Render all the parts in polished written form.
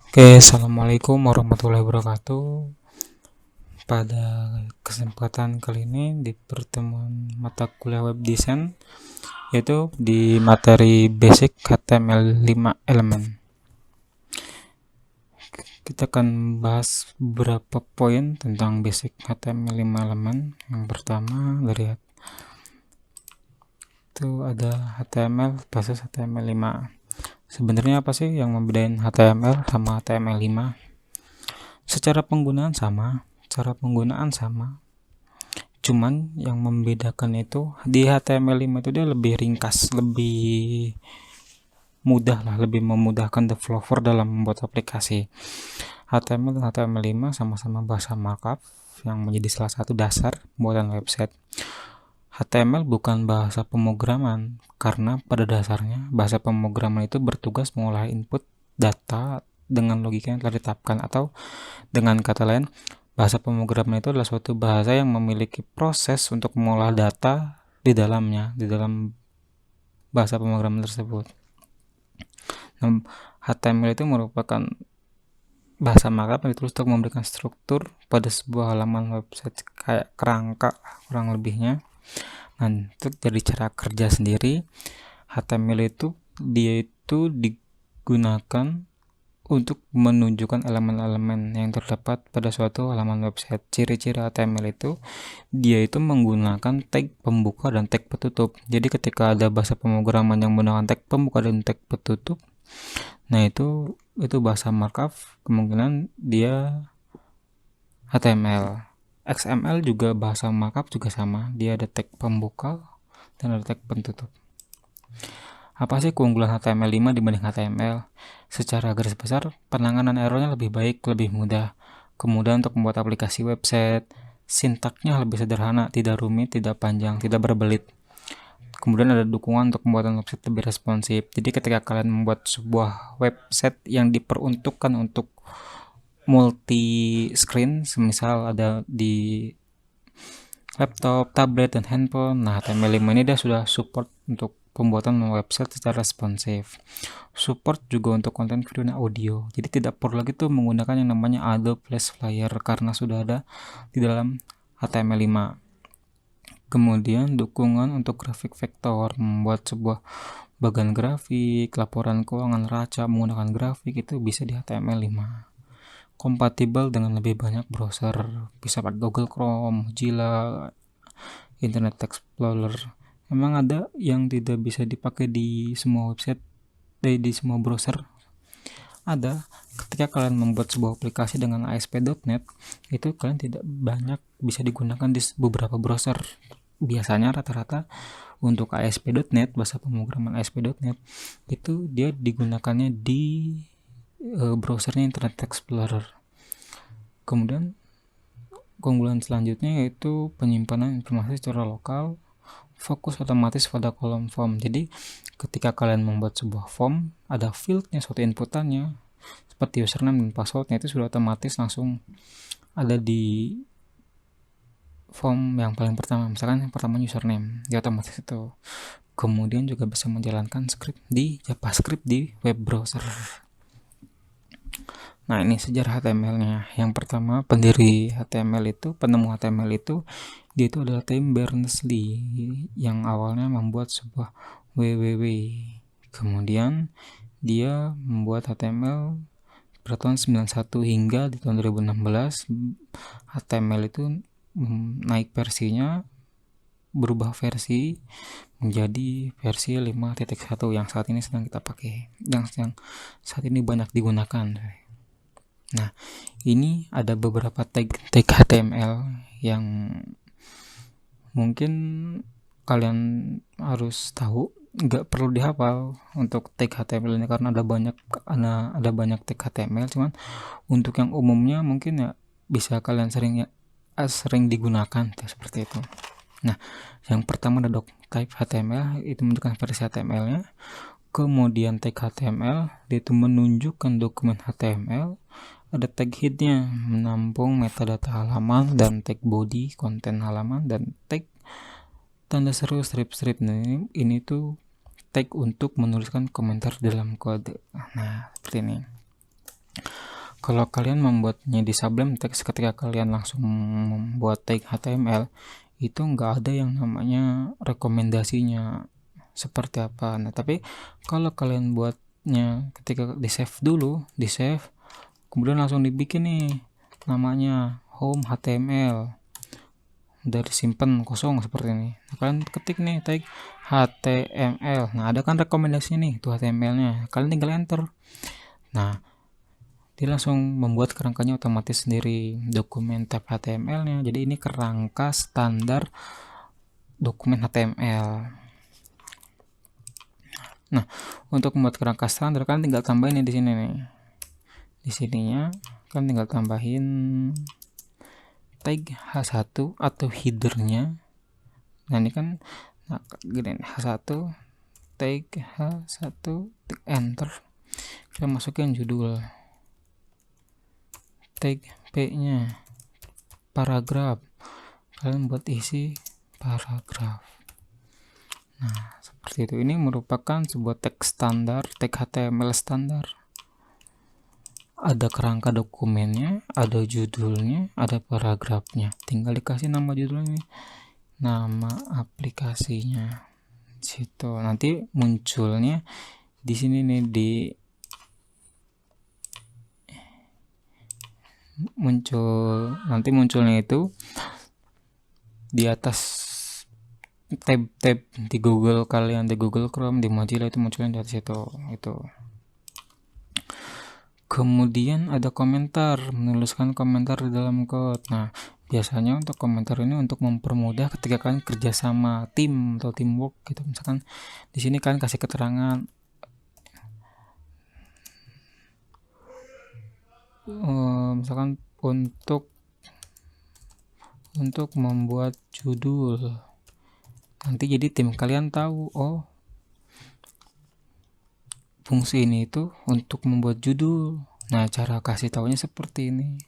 Oke, assalamualaikum warahmatullahi wabarakatuh. Pada kesempatan kali ini di pertemuan mata kuliah web design, yaitu di materi basic HTML5 elemen. Kita akan bahas beberapa poin tentang basic HTML5 elemen. Yang pertama dari itu ada HTML versus HTML5. Sebenarnya apa sih yang membedain HTML sama HTML5? Secara penggunaan sama, cuman yang membedakan itu di HTML5 itu dia lebih ringkas, lebih mudah lah, lebih memudahkan developer dalam membuat aplikasi. HTML dan HTML5 sama-sama bahasa markup yang menjadi salah satu dasar pembuatan website. HTML bukan bahasa pemrograman karena pada dasarnya bahasa pemrograman itu bertugas mengolah input data dengan logika yang telah ditetapkan, atau dengan kata lain, bahasa pemrograman itu adalah suatu bahasa yang memiliki proses untuk mengolah data di dalamnya, di dalam bahasa pemrograman tersebut. Nah, HTML itu merupakan bahasa markup yang ditulis untuk memberikan struktur pada sebuah halaman website, kayak kerangka kurang lebihnya. Nah, itu dari cara kerja sendiri, HTML itu dia itu digunakan untuk menunjukkan elemen-elemen yang terdapat pada suatu halaman website. Ciri-ciri HTML itu dia itu menggunakan tag pembuka dan tag petutup. Jadi ketika ada bahasa pemrograman yang menggunakan tag pembuka dan tag petutup, nah itu bahasa markup, kemungkinan dia HTML. XML juga bahasa markup juga sama, dia ada tag pembuka dan ada tag penutup. Apa sih keunggulan HTML5 dibanding HTML? Secara garis besar, penanganan errornya lebih baik, lebih mudah. Kemudian untuk membuat aplikasi website, sintaknya lebih sederhana, tidak rumit, tidak panjang, tidak berbelit. Kemudian ada dukungan untuk pembuatan website lebih responsif. Jadi ketika kalian membuat sebuah website yang diperuntukkan untuk multi screen, semisal ada di laptop, tablet, dan handphone, nah HTML5 ini dia sudah support untuk pembuatan website secara responsif. Support juga untuk konten video dan audio. Jadi tidak perlu lagi tuh menggunakan yang namanya Adobe Flash Player karena sudah ada di dalam HTML5. Kemudian dukungan untuk grafik vektor, membuat sebuah bagan grafik, laporan keuangan raca menggunakan grafik itu bisa di HTML5. Kompatibel dengan lebih banyak browser, bisa pakai Google Chrome, Mozilla, Internet Explorer. Memang ada yang tidak bisa dipakai di semua website, di semua browser. Ada. Ketika kalian membuat sebuah aplikasi dengan ASP.NET, itu kalian tidak banyak bisa digunakan di beberapa browser. Biasanya rata-rata untuk ASP.NET, bahasa pemrograman ASP.NET, itu dia digunakannya di browsernya Internet Explorer. Kemudian keunggulan selanjutnya yaitu penyimpanan informasi secara lokal, fokus otomatis pada kolom form. Jadi ketika kalian membuat sebuah form, ada fieldnya, suatu inputannya seperti username dan passwordnya, itu sudah otomatis langsung ada di form yang paling pertama. Misalkan yang pertama username, dia otomatis itu. Kemudian juga bisa menjalankan script di JavaScript di web browser. Nah, ini sejarah HTML-nya. Yang pertama, pendiri HTML itu, penemu HTML itu, dia itu adalah Tim Berners-Lee yang awalnya membuat sebuah www. Kemudian dia membuat HTML pada tahun 91 hingga di tahun 2016 HTML itu naik versinya, berubah versi menjadi versi 5.1 yang saat ini sedang kita pakai, yang saat ini banyak digunakan. Nah, ini ada beberapa tag HTML yang mungkin kalian harus tahu, nggak perlu dihafal untuk tag HTML ini karena ada banyak tag HTML, cuman untuk yang umumnya mungkin ya bisa kalian sering digunakan seperti itu. Nah, yang pertama ada type HTML, itu menunjukkan versi HTML-nya. Kemudian tag HTML, itu menunjukkan dokumen HTML. Ada tag head-nya, menampung metadata halaman, dan tag body, konten halaman, dan tag tanda seru strip-strip. Nah, ini tuh tag untuk menuliskan komentar dalam kode. Nah, seperti ini. kalau kalian membuatnya di Sublime Text, ketika kalian langsung membuat tag HTML, itu nggak ada yang namanya rekomendasinya seperti apa. Nah, tapi kalau kalian buatnya ketika di save dulu, di save, kemudian langsung dibikin nih namanya home HTML, dari simpen kosong seperti ini. Nah, kalian ketik nih tag HTML. Nah, ada kan rekomendasinya nih, itu HTML-nya. Kalian tinggal enter. Nah, dia langsung membuat kerangkanya otomatis sendiri, dokumen tab HTML-nya. Jadi ini kerangka standar dokumen HTML. Nah, untuk membuat kerangka standar kan tinggal tambahin di sini nih. Di sininya kan tinggal tambahin tag H1 atau headernya. Nah, ini kan gini, H1 tag H1 enter. Kita masukin judul, tag P-nya paragraf, kalian buat isi paragraf. Nah, seperti itu. Ini merupakan sebuah tag standar, tag HTML standar. Ada kerangka dokumennya, ada judulnya, ada paragrafnya. Tinggal dikasih nama judulnya, nama aplikasinya. Situ nanti munculnya di sini nih, munculnya itu di atas tab di Google kalian, di Google Chrome, di Mozilla itu munculnya dari situ itu. Kemudian ada komentar, menuliskan komentar di dalam code. Nah, biasanya untuk komentar ini untuk mempermudah ketika kalian kerja sama tim atau teamwork gitu. Misalkan di sini kalian kasih keterangan misalkan untuk membuat judul. Nanti jadi tim kalian tahu, oh, fungsi ini itu untuk membuat judul. Nah, cara kasih taunya seperti ini.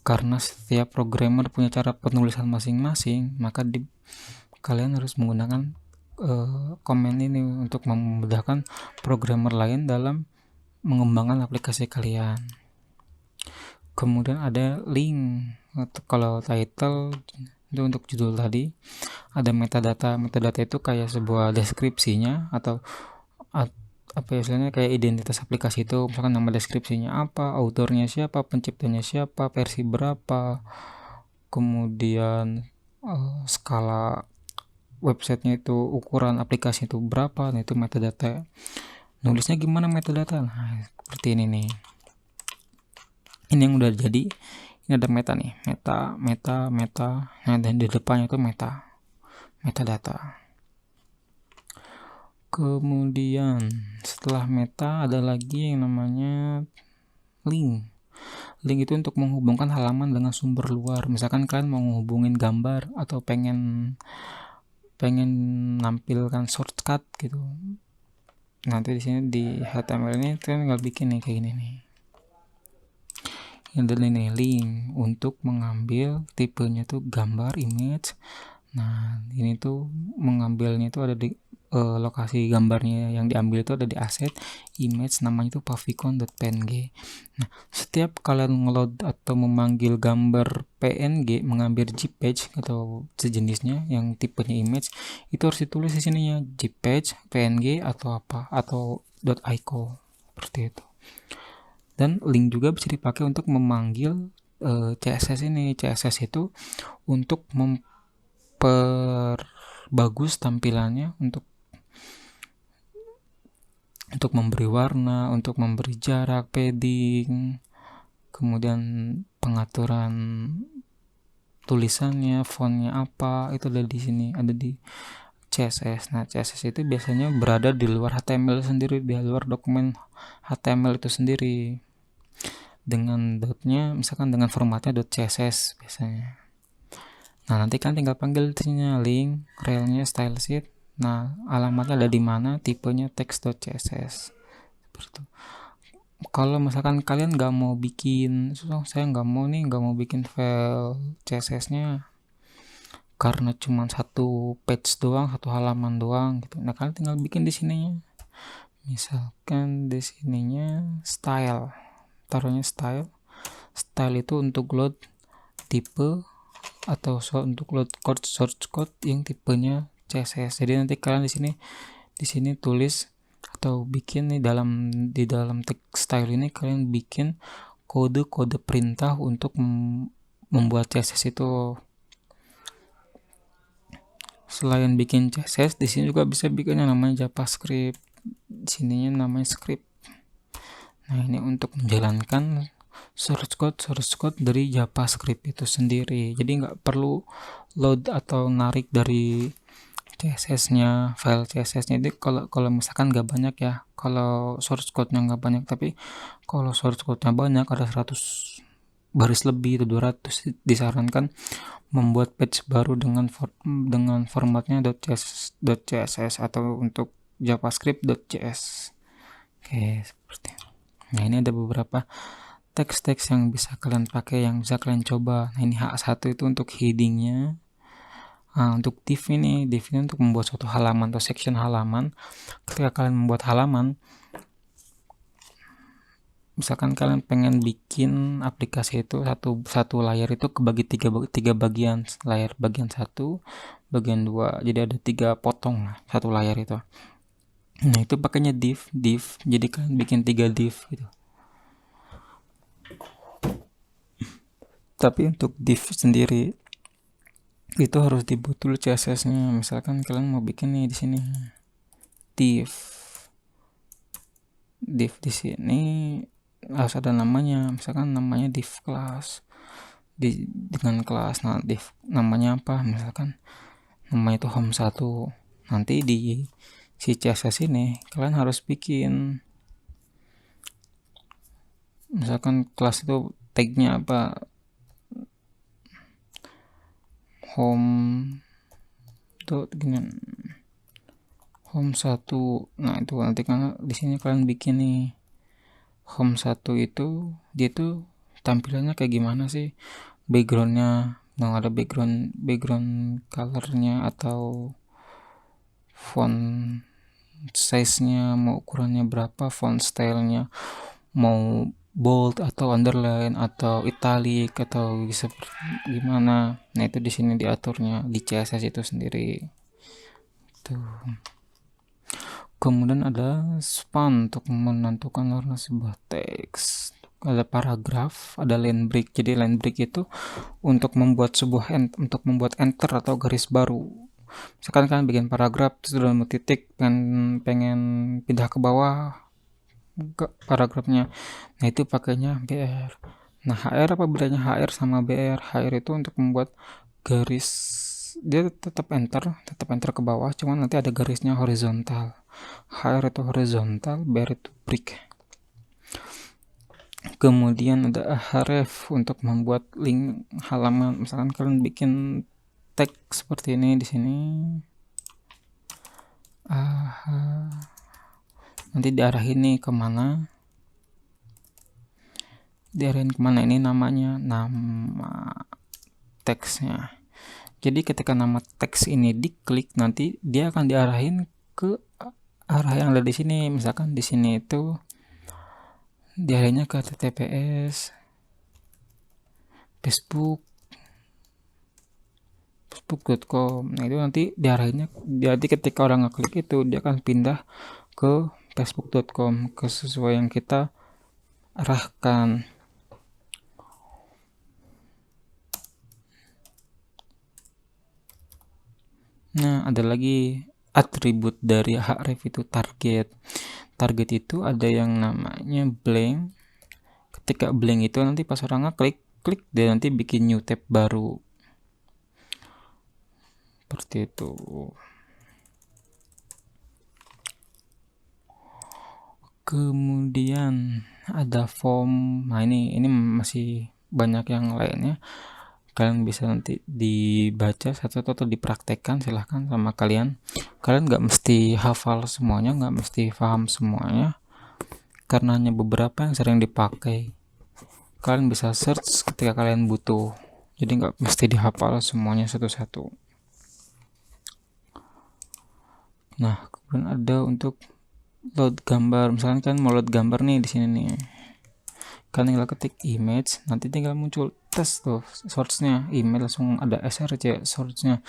Karena setiap programmer punya cara penulisan masing-masing, maka kalian harus menggunakan komen ini untuk memudahkan programmer lain dalam mengembangkan aplikasi kalian. Kemudian ada link. Kalau title itu untuk judul tadi. Ada metadata. Metadata itu kayak sebuah deskripsinya atau apa ya, istilahnya kayak identitas aplikasi itu. Misalkan nama deskripsinya apa, autornya siapa, penciptanya siapa, versi berapa, kemudian skala websitenya itu, ukuran aplikasi itu berapa. Nah, itu metadata. Nulisnya gimana metadata? Nah, seperti ini nih. Ini yang udah jadi. Ini ada meta nih, meta. Nah, dan di depannya itu metadata. Kemudian setelah meta ada lagi yang namanya link. Link itu untuk menghubungkan halaman dengan sumber luar. Misalkan kalian mau menghubungin gambar atau pengen nampilkan shortcut gitu. Nanti di sini di HTML ini kalian tinggal bikin nih kayak gini nih. Ada ini link untuk mengambil tipenya tuh gambar, image. Nah, ini tuh mengambilnya itu ada di lokasi gambarnya yang diambil itu ada di aset image, namanya itu favicon.png. Nah, setiap kalian ngeload atau memanggil gambar PNG, mengambil JPEG atau sejenisnya yang tipenya image, itu harus ditulis di sini ya, JPEG, PNG atau apa, atau .ico seperti itu. Dan link juga bisa dipakai untuk memanggil CSS ini. CSS itu untuk memperbagus tampilannya, untuk memberi warna, untuk memberi jarak, padding, kemudian pengaturan tulisannya, fontnya apa, itu ada di sini, ada di CSS. Nah, CSS itu biasanya berada di luar HTML sendiri, di luar dokumen HTML itu sendiri. Dengan dotnya, misalkan dengan formatnya .css biasanya. Nah, nanti kan tinggal panggil di sini link, relnya style sheet. Nah, alamatnya ada di mana, tipenya text.css. Seperti itu. Kalau misalkan kalian nggak mau bikin, saya nggak mau bikin file CSS-nya karena cuma satu page doang, satu halaman doang gitu. Nah, kalian tinggal bikin di sininya. Misalkan di sininya style. taruhnya style itu untuk load tipe atau untuk load code source code yang tipenya CSS. Jadi nanti kalian di sini tulis atau bikin nih di dalam text style ini kalian bikin kode-kode perintah untuk membuat CSS itu. Selain bikin CSS, di sini juga bisa bikin yang namanya JavaScript. Di sininya namanya script. Nah, ini untuk menjalankan source code dari JavaScript itu sendiri. Jadi nggak perlu load atau narik dari CSS-nya, file CSS-nya itu kalau misalkan nggak banyak ya. Kalau source code-nya nggak banyak, tapi kalau source code-nya banyak ada 100 baris lebih atau 200, disarankan membuat page baru dengan formatnya .css atau untuk javascript.js. Oke, seperti itu. Nah, ini ada beberapa teks-teks yang bisa kalian pakai, yang bisa kalian coba. Nah, ini H1 itu untuk headingnya. Nah, untuk div ini untuk membuat suatu halaman atau section halaman. Ketika kalian membuat halaman, misalkan kalian pengen bikin aplikasi itu satu layar itu kebagi tiga bagian, layar bagian 1, bagian 2, jadi ada 3 potong lah satu layar itu. Nah, itu pakainya div, jadi kalian bikin 3 div gitu. Tapi untuk div sendiri itu harus dibuat dulu CSS-nya. Misalkan kalian mau bikin nih di sini div di sini harus ada namanya, misalkan namanya div class dengan kelas. Nah, div namanya apa, misalkan namanya itu home 1. Nanti di si CSS ini kalian harus bikin, misalkan kelas itu tagnya apa, home itu gini, home 1. Nah, itu nanti kan di sini kalian bikin nih home 1 itu dia tuh tampilannya kayak gimana sih, backgroundnya, yang ada background colornya atau font size-nya, mau ukurannya berapa, font style-nya mau bold atau underline atau italic atau seperti gimana. Nah, itu di sini diaturnya di CSS itu sendiri. Tuh. Kemudian ada span untuk menentukan warna sebuah teks. Ada paragraf, ada line break. Jadi line break itu untuk membuat enter atau garis baru. Misalkan kalian bikin paragraf terus udah mau titik, pengen pindah ke bawah ke paragrafnya. Nah, itu pakainya BR. Nah, HR apa bedanya HR sama BR? HR itu untuk membuat garis, dia tetap enter ke bawah, cuman nanti ada garisnya horizontal. HR itu horizontal, BR itu break. Kemudian ada href untuk membuat link halaman. Misalkan kalian bikin teks seperti ini di sini. Nanti diarahin nih kemana? Diarahin kemana? Ini namanya nama teksnya. Jadi ketika nama teks ini diklik, nanti dia akan diarahin ke arah yang ada di sini. Misalkan di sini itu diarahinnya ke https facebook.com. Nah, itu nanti diarahinnya, jadi ketika orang ngeklik itu dia akan pindah ke facebook.com, ke sesuai yang kita arahkan. Nah, ada lagi atribut dari href itu target. Target itu ada yang namanya blank. Ketika blank itu nanti pas orang ngeklik, dia nanti bikin new tab baru. Seperti itu. Kemudian ada form. Nah, ini masih banyak yang lainnya. Kalian bisa nanti dibaca satu atau dipraktekkan, silahkan sama kalian. Kalian nggak mesti hafal semuanya, nggak mesti paham semuanya, karena hanya beberapa yang sering dipakai. Kalian bisa search ketika kalian butuh, jadi nggak mesti dihafal semuanya satu-satu. Nah, kemudian ada untuk load gambar. Misalnya kalian mau load gambar nih di sini nih, Kalian tinggal ketik image, nanti tinggal muncul tes tuh source-nya, email langsung ada src source-nya.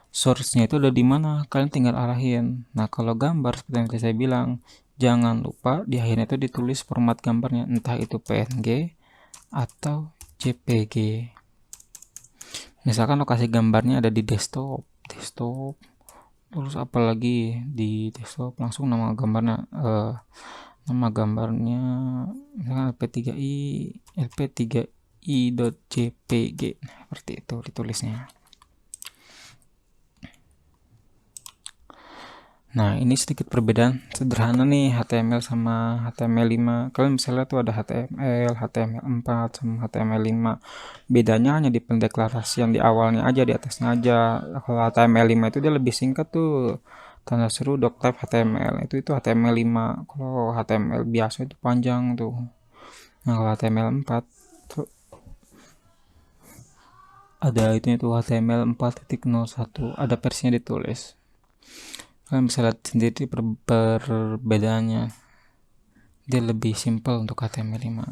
Source-nya itu ada di mana, kalian tinggal arahin. Nah, kalau gambar seperti yang tadi saya bilang, jangan lupa di akhirnya itu ditulis format gambarnya, entah itu PNG atau JPG. Misalkan lokasi gambarnya ada di desktop, terus apalagi di desktop langsung nama gambarnya misalkan lp3i.jpg seperti itu ditulisnya. Nah, ini sedikit perbedaan sederhana nih HTML sama HTML5. Kalian bisa lihat tuh ada HTML, HTML4 sama HTML5. Bedanya hanya di pendeklarasian di awalnya aja, di atasnya aja. Kalau HTML5 itu dia lebih singkat tuh. Tanda seru doctype HTML. Itu HTML5. Kalau HTML biasa itu panjang tuh. Nah, kalau HTML4 tuh ada itu HTML 4.01, ada versinya ditulis. Kalian bisa lihat sendiri perbedaannya, dia lebih simple untuk HTML5.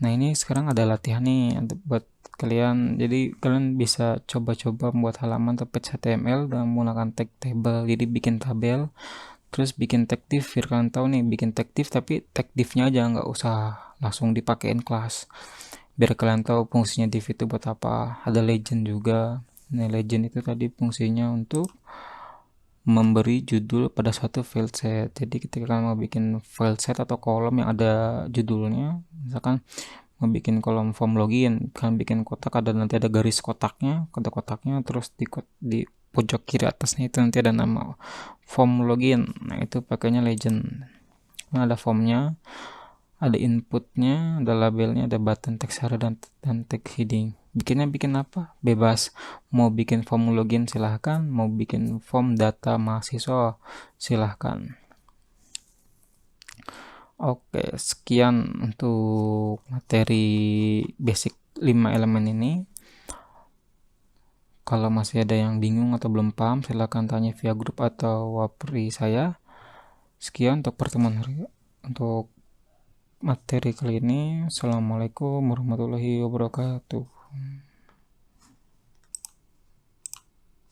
Nah, ini sekarang ada latihan nih buat kalian, jadi kalian bisa coba-coba membuat halaman atau page HTML dengan menggunakan tag table. Jadi bikin tabel, terus bikin tag div, biar kalian tahu nih bikin tag div, tapi tag divnya aja, nggak usah langsung dipakein kelas, biar kalian tahu fungsinya div itu buat apa. Ada legend juga. Nah, legend itu tadi fungsinya untuk memberi judul pada suatu file set. Jadi ketika kalian mau bikin file set atau kolom yang ada judulnya, misalkan mau bikin kolom form login, kalian bikin kotak, ada nanti ada garis kotaknya, terus di pojok kiri atasnya itu nanti ada nama form login. Nah, itu pakainya legend. Nah, ada formnya, ada inputnya, ada labelnya, ada button text area dan text heading. Bikin apa? Bebas. Mau bikin form login silahkan, mau bikin form data mahasiswa silahkan. Oke, sekian untuk materi basic 5 elemen ini. Kalau masih ada yang bingung atau belum paham, silahkan tanya via grup atau wapri saya. Sekian untuk pertemuan untuk materi kali ini. Assalamualaikum warahmatullahi wabarakatuh.